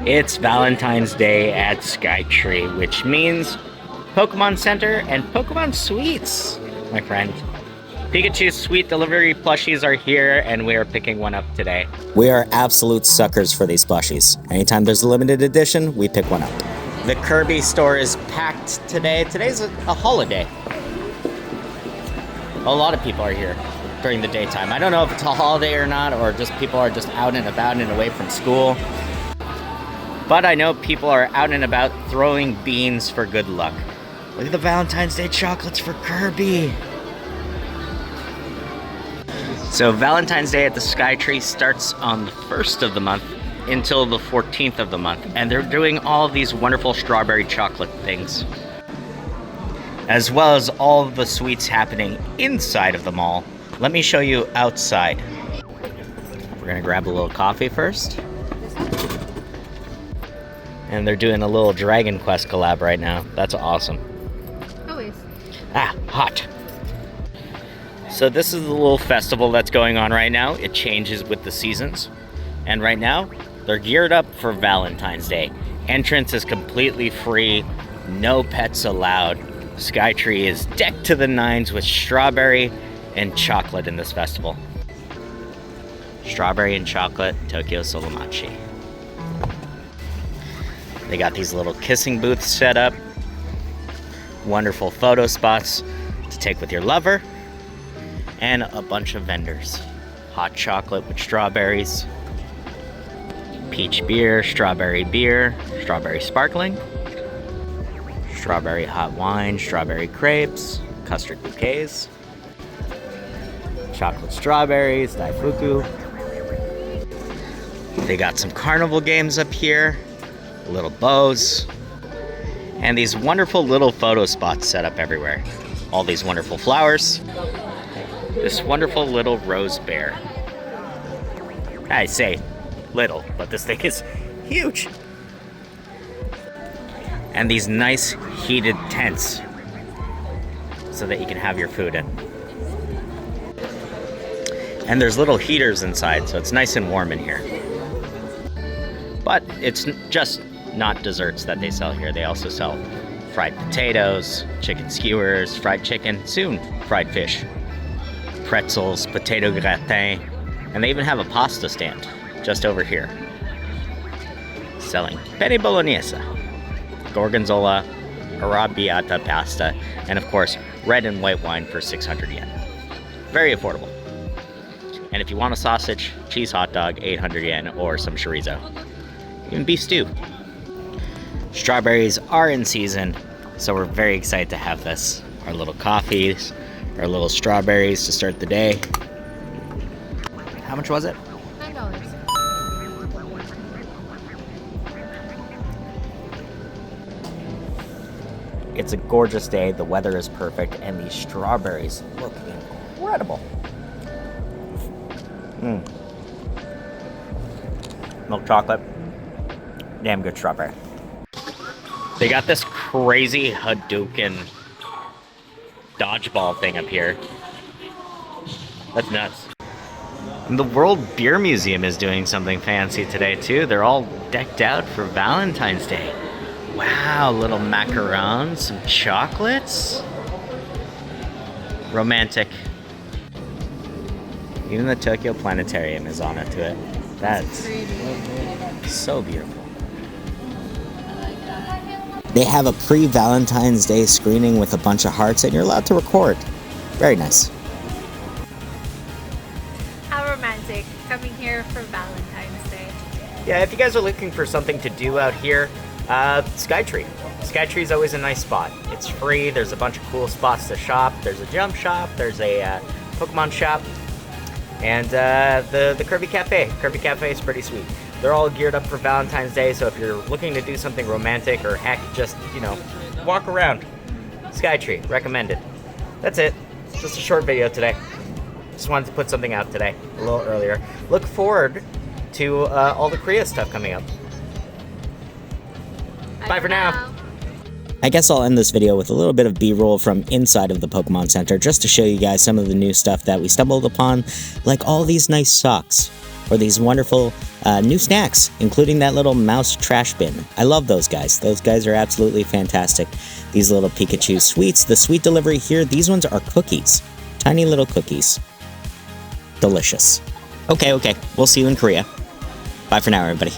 It's Valentine's Day at Skytree, which means Pokémon Center and Pokémon Sweets, my friend. Pikachu's sweet delivery plushies are here, and we are picking one up today. We are absolute suckers for these plushies. Anytime there's a limited edition, we pick one up. The Kirby store is packed today. Today's a holiday. A lot of people are here during the daytime. I don't know if it's a holiday or not, or just people are just out and about and away from school. But I know people are out and about throwing beans for good luck. Look at the Valentine's Day chocolates for Kirby. So Valentine's Day at the Skytree starts on the 1st of the month until the 14th of the month. And they're doing all of these wonderful strawberry chocolate things, as well as all of the sweets happening inside of the mall. Let me show you outside. We're gonna grab a little coffee first. And they're doing a little Dragon Quest collab right now. That's awesome. Always. Ah, hot. So this is the little festival that's going on right now. It changes with the seasons. And right now, they're geared up for Valentine's Day. Entrance is completely free, no pets allowed. Skytree is decked to the nines with strawberry and chocolate in this festival. Strawberry and chocolate, Tokyo Solamachi. They got these little kissing booths set up. Wonderful photo spots to take with your lover. And a bunch of vendors. Hot chocolate with strawberries. Peach beer, strawberry sparkling. Strawberry hot wine, strawberry crepes, custard bouquets. Chocolate strawberries, Daifuku. They got some carnival games up here. Little bows. And these wonderful little photo spots set up everywhere. All these wonderful flowers. This wonderful little rose bear. I say little, but this thing is huge. And these nice heated tents so that you can have your food in. And there's little heaters inside, so it's nice and warm in here. But it's just not desserts that they sell here. They also sell fried potatoes, chicken skewers, fried chicken, soon fried fish, pretzels, potato gratin, and they even have a pasta stand just over here selling Penne Bolognese, gorgonzola, arrabbiata pasta, and of course red and white wine for 600 yen. Very affordable. And if you want a sausage, cheese hot dog, 800 yen, or some chorizo. Even beef stew. Strawberries are in season, so we're very excited to have this. Our little coffees, our little strawberries to start the day. How much was it? $9. It's a gorgeous day, the weather is perfect, and these strawberries look incredible. Milk chocolate, damn good strawberry. They got this crazy Hadouken dodgeball thing up here. That's nuts. And the World Beer Museum is doing something fancy today too. They're all decked out for Valentine's Day. Wow, little macarons, some chocolates. Romantic. Even the Tokyo Planetarium is on it to it. That's so beautiful. They have a pre-Valentine's Day screening with a bunch of hearts, and you're allowed to record. Very nice. How romantic, coming here for Valentine's Day. Yeah, if you guys are looking for something to do out here, Skytree. Skytree is always a nice spot. It's free, there's a bunch of cool spots to shop. There's a jump shop, there's a Pokemon shop, and the Kirby Cafe. Kirby Cafe is pretty sweet. They're all geared up for Valentine's Day, so if you're looking to do something romantic or heck, just, walk around. Skytree, recommended. That's it. Just a short video today. Just wanted to put something out today, a little earlier. Look forward to all the Korea stuff coming up. Bye for now. I guess I'll end this video with a little bit of B-roll from inside of the Pokemon Center just to show you guys some of the new stuff that we stumbled upon, like all these nice socks. or these wonderful new snacks, including that little mouse trash bin. I love those guys. Those guys are absolutely fantastic. These little Pikachu sweets, the sweet delivery here, these ones are cookies. Tiny little cookies. Delicious. Okay, we'll see you in Korea. Bye for now, everybody.